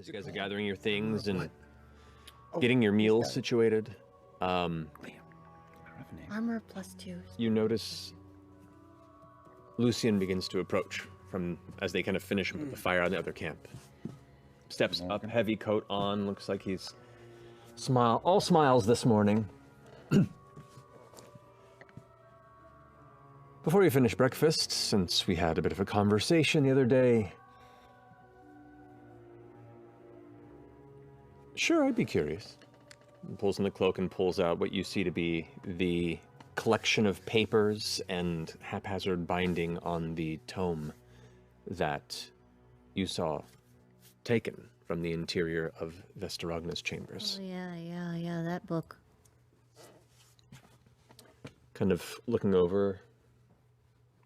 as you guys are gathering your things and getting your meals situated, Armor +2. you notice Lucian begins to approach from as they kind of finish him with the fire on the other camp. Steps up, heavy coat on, looks like he's all smiles this morning. Before you finish breakfast, since we had a bit of a conversation the other day, sure, I'd be curious. He pulls in the cloak and pulls out what you see to be the collection of papers and haphazard binding on the tome that you saw taken from the interior of Vesteragna's chambers. Oh, yeah, that book. Kind of looking over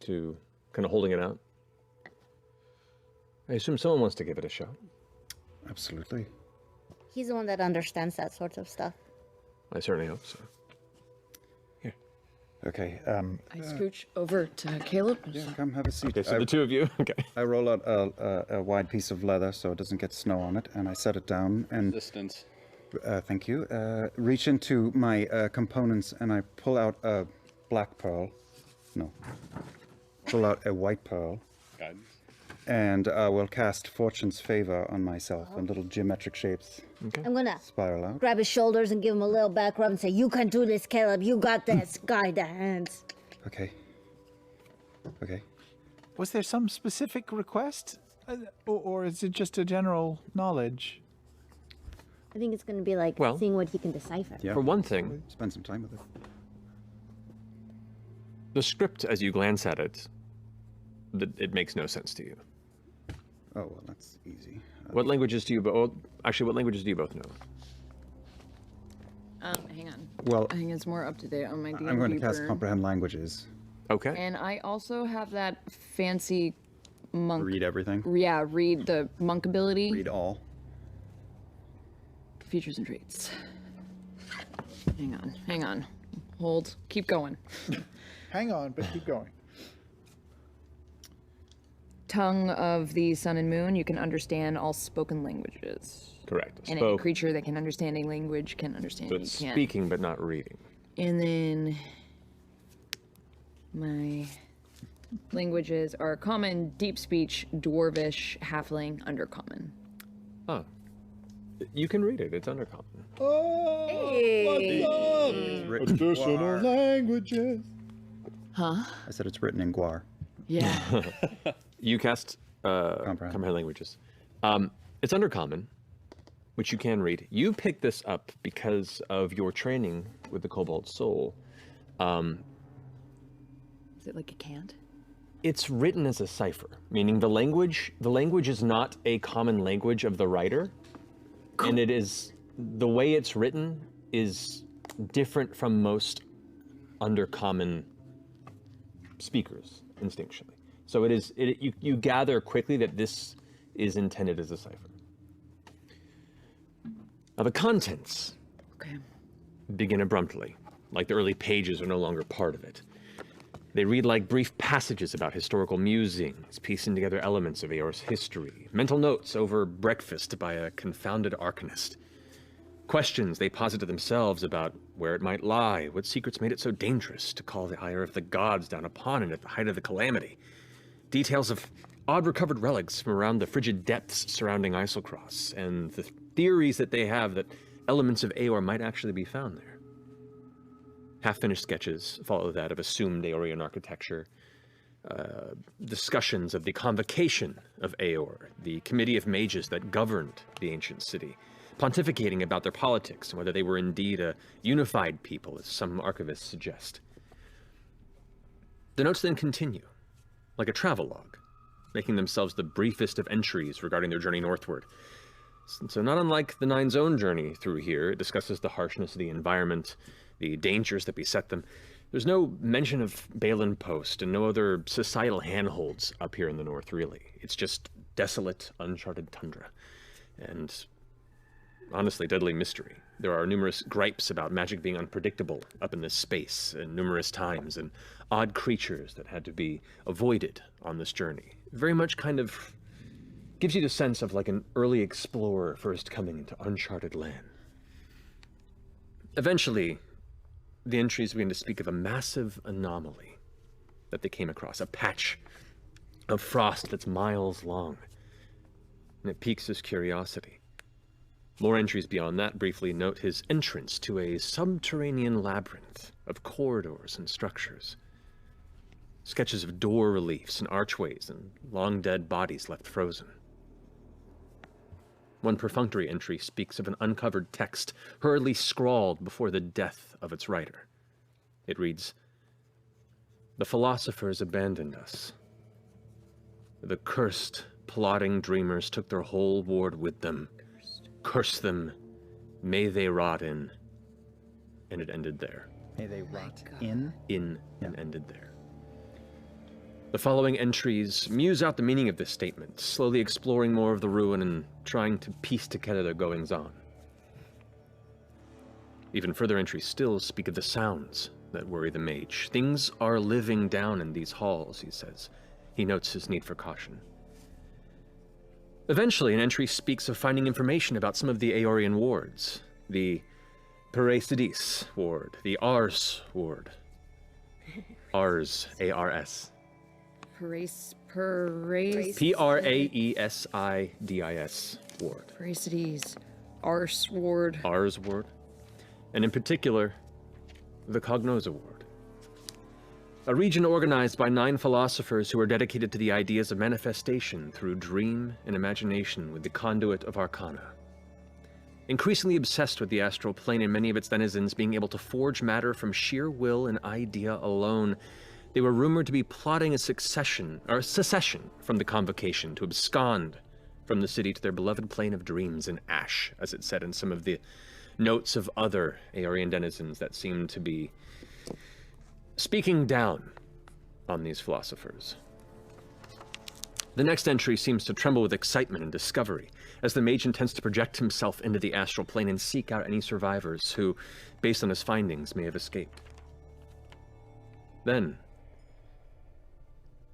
to, kind of holding it out. I assume someone wants to give it a shot. Absolutely. He's the one that understands that sort of stuff. I certainly hope so. Here. Okay. I scooch over to Caleb. Yeah, come have a seat. Okay, so the two of you. Okay. I roll out a wide piece of leather so it doesn't get snow on it, and I set it down and. Distance. Thank you. Reach into my components and I pull out a black pearl. No. Pull out a white pearl. Guidance. And I will cast Fortune's Favor on myself in little geometric shapes. Okay. I'm gonna Spiral out. grab his shoulders and give him a little back rub and say, "You can do this, Caleb. You got this. Guide the hands." Okay. Okay. Was there some specific request? Or is it just a general knowledge? I think it's gonna be like Well, seeing what he can decipher. Yeah. For one thing, Spend some time with it. the script, as you glance at it, it makes no sense to you. Oh, well, that's easy. What languages do you both? Actually, what languages do you both know? Hang on. Well, I think it's more up to date on my D&D I'm going to cast burn. Comprehend Languages. Okay. And I also have that fancy monk. Read everything. Yeah, read the monk ability. Read all. Features and traits. Hang on. Hold. Keep going. Hang on, but keep going. Tongue of the sun and moon, you can understand all spoken languages. Correct. And any creature that can understand a language can understand So it. it's You can't. speaking but not reading. And then my languages are common, deep speech, dwarvish, halfling, undercommon. Oh. You can read it. It's undercommon. Hey. Written in Guar. languages. Huh? I said it's written in Guar. Yeah. You cast comprehend languages. It's undercommon, which you can read. You picked this up because of your training with the Cobalt Soul. Is it like a can't? It's written as a cipher, meaning the language is not a common language of the writer, and it is the way it's written is different from most undercommon speakers instinctually. So you gather quickly that this is intended as a cipher. Now the contents begin abruptly, like the early pages are no longer part of it. They read like brief passages about historical musings, piecing together elements of Eor's history, mental notes over breakfast by a confounded arcanist. Questions they posit to themselves about where it might lie, what secrets made it so dangerous to call the ire of the gods down upon it at the height of the calamity. Details of odd recovered relics from around the frigid depths surrounding Islecross, and the theories that they have that elements of Eor might actually be found there. Half-finished sketches follow that of assumed Eorian architecture, discussions of the convocation of Eor, the committee of mages that governed the ancient city, pontificating about their politics and whether they were indeed a unified people, as some archivists suggest. The notes then continue, like a travelogue, making themselves the briefest of entries regarding their journey northward. So not unlike the Nine's own journey through here, it discusses the harshness of the environment, the dangers that beset them. There's no mention of Balin Post and no other societal handholds up here in the north, really. It's just desolate, uncharted tundra. And honestly, deadly mystery. There are numerous gripes about magic being unpredictable up in this space and numerous times, and odd creatures that had to be avoided on this journey. Very much kind of Gives you the sense of like an early explorer first coming into uncharted land. Eventually, the entries begin to speak of a massive anomaly that they came across, a patch of frost that's miles long, and it piques his curiosity. More entries beyond that briefly note his entrance to a subterranean labyrinth of corridors and structures. Sketches of door reliefs and archways and long-dead bodies left frozen. One perfunctory entry speaks of an uncovered text hurriedly scrawled before the death of its writer. It reads, "The philosophers abandoned us. The cursed, plotting dreamers took their whole ward with them. Curse them, may they rot in." And it ended there. May they rot in? And ended there. The following entries muse out the meaning of this statement, slowly exploring more of the ruin and trying to piece together their goings-on. Even further entries still speak of the sounds that worry the mage. Things are living down in these halls, he says. He notes his need for caution. Eventually, an entry speaks of finding information about some of the Aeorian wards. The Paraisidis ward, the Ars ward. Ars, A-R-S. Parace. P-R-A-E-S-I-D-I-S ward. Paracides. Arse ward. Ars ward. And in particular, the Cognosa ward. A region organized by 9 philosophers who are dedicated to the ideas of manifestation through dream and imagination with the conduit of arcana. Increasingly obsessed with the astral plane and many of its denizens being able to forge matter from sheer will and idea alone, they were rumored to be plotting a secession from the convocation to abscond from the city to their beloved plane of dreams in ash, as it said in some of the notes of other Aeorian denizens that seemed to be speaking down on these philosophers. The next entry seems to tremble with excitement and discovery, as the mage intends to project himself into the astral plane and seek out any survivors who, based on his findings, may have escaped. Then,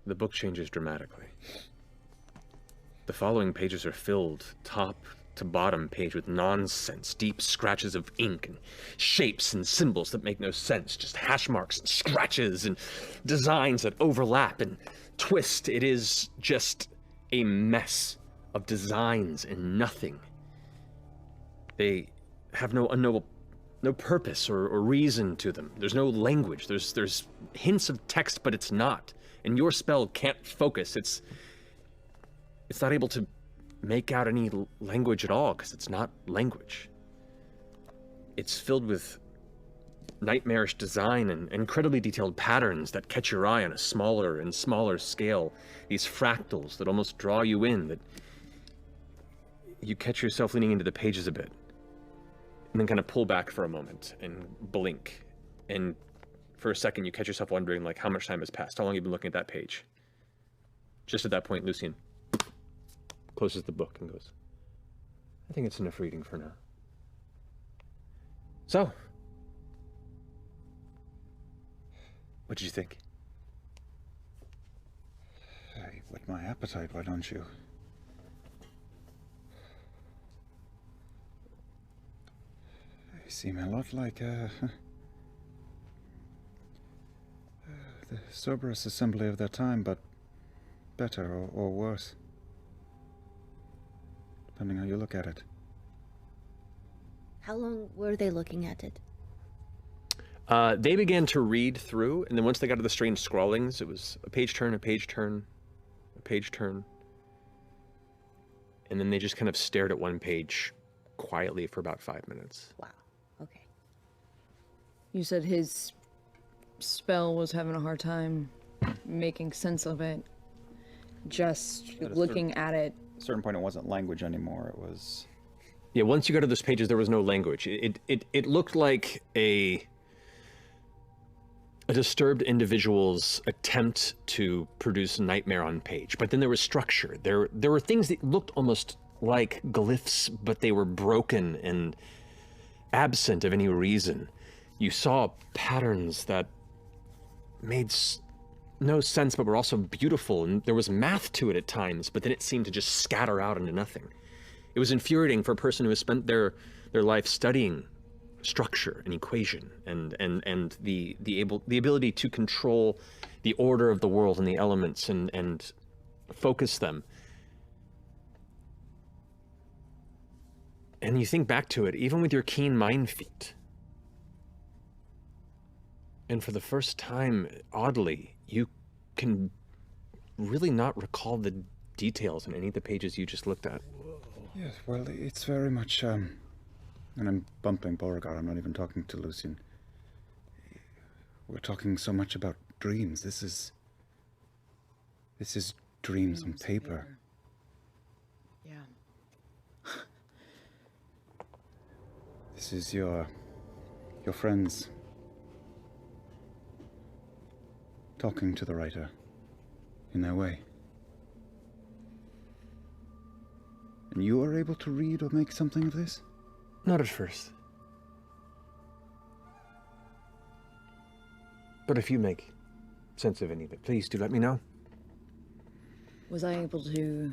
the book changes dramatically. The following pages are filled, top to bottom page, with nonsense, deep scratches of ink and shapes and symbols that make no sense, just hash marks and scratches and designs that overlap and twist. It is just a mess of designs and nothing. They have no purpose or reason to them. There's no language. There's hints of text, but it's not. And your spell can't focus. It's not able to make out any language at all, because it's not language. It's filled with nightmarish design and incredibly detailed patterns that catch your eye on a smaller and smaller scale. These fractals that almost draw you in, that you catch yourself leaning into the pages a bit, and then kind of pull back for a moment and blink. And for a second, you catch yourself wondering, like, how much time has passed? How long have you been looking at that page? Just at that point, Lucian closes the book and goes, "I think it's enough reading for now." So, what did you think? Hey, whet my appetite, why don't you? They seem a lot like, the soberest assembly of their time, but better or worse, depending how you look at it. How long were they looking at it? They began to read through, and then once they got to the strange scrawlings, it was a page turn, a page turn, a page turn. And then they just kind of stared at one page quietly for about 5 minutes. Wow. Okay. You said his spell was having a hard time making sense of it. Just looking at it. At a certain point, it wasn't language anymore. It was... Yeah, once you got to those pages, there was no language. It looked like a disturbed individual's attempt to produce nightmare on page, but then there was structure. There were things that looked almost like glyphs, but they were broken and absent of any reason. You saw patterns that made no sense, but were also beautiful, and there was math to it at times, but then it seemed to just scatter out into nothing. It was infuriating for a person who has spent their life studying structure and equation and the ability to control the order of the world and the elements and focus them. And you think back to it, even with your keen mind feat, and for the first time, oddly, you can really not recall the details in any of the pages you just looked at. Yes, well, it's very much, and I'm bumping Beauregard, I'm not even talking to Lucian. We're talking so much about dreams. This is dreams on paper. Yeah. This is your friends talking to the writer in their way. And you are able to read or make something of this? Not at first. But if you make sense of any of it, please do let me know. Was I able to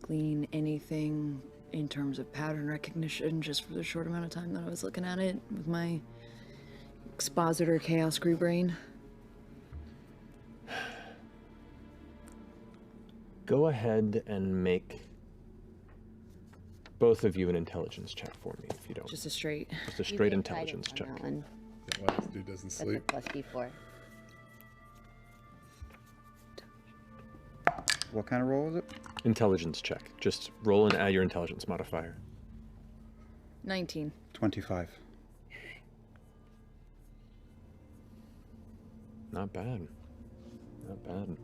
glean anything in terms of pattern recognition just for the short amount of time that I was looking at it with my expositor chaos screw brain? Go ahead and make both of you an intelligence check for me, if you don't. Just a straight. Just a straight intelligence check. Why this dude doesn't That's a sleep. plus D4. What kind of roll was it? Intelligence check. Just roll and add your intelligence modifier. 19. 25. Not bad. Not bad.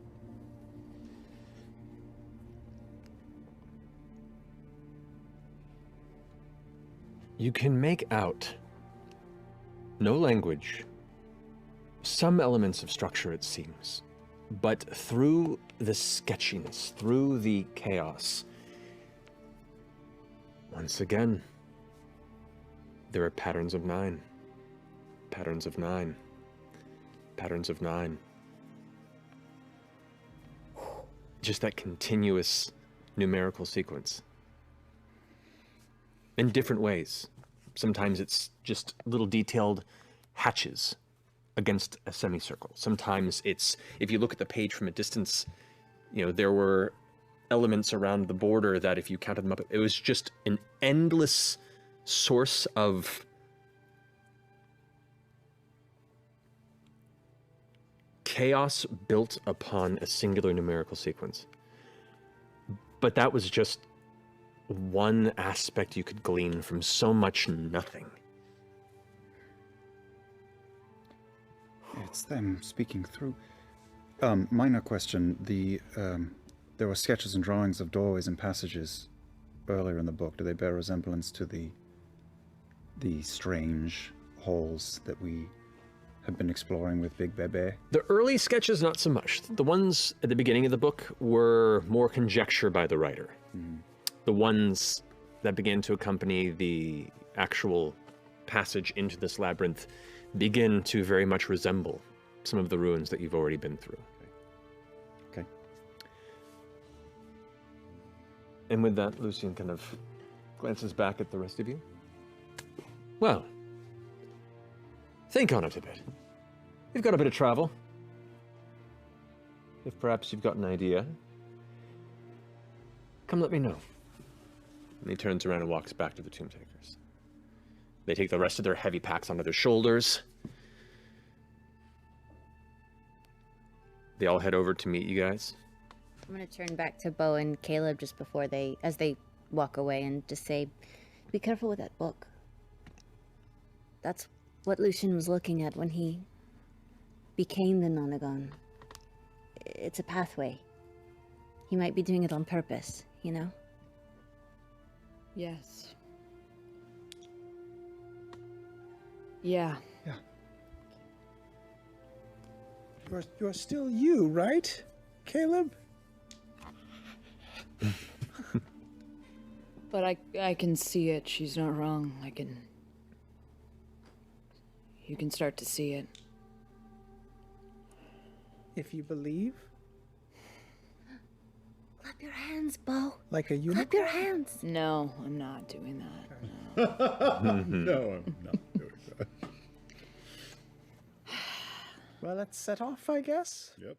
You can make out no language, some elements of structure, it seems, but through the sketchiness, through the chaos, once again, there are patterns of 9, patterns of 9, patterns of 9. Just that continuous numerical sequence. In different ways. Sometimes it's just little detailed hatches against a semicircle. Sometimes it's, if you look at the page from a distance, you know, there were elements around the border that if you counted them up, it was just an endless source of chaos built upon a singular numerical sequence. But that was just one aspect you could glean from so much nothing. It's them speaking through. Minor question. There were sketches and drawings of doorways and passages earlier in the book. Do they bear resemblance to the strange halls that we have been exploring with Big Bebe? The early sketches, not so much. The ones at the beginning of the book were more conjecture by the writer. The ones that began to accompany the actual passage into this labyrinth begin to very much resemble some of the ruins that you've already been through. Okay. And with that, Lucian kind of glances back at the rest of you. Well, think on it a bit. You've got a bit of travel. If perhaps you've got an idea, come let me know. And he turns around and walks back to the Tomb Takers. They take the rest of their heavy packs onto their shoulders. They all head over to meet you guys. I'm gonna turn back to Beau and Caleb just before as they walk away and just say, be careful with that book. That's what Lucian was looking at when he became the Nonagon. It's a pathway. He might be doing it on purpose, you know? Yes. Yeah. You're still you, right, Caleb? But I can see it. She's not wrong. You can start to see it. if you believe. Clap your hands, Beau. Like a unicorn? Clap your hands. No, I'm not doing that. No, I'm not doing that. Well, let's set off, I guess. Yep.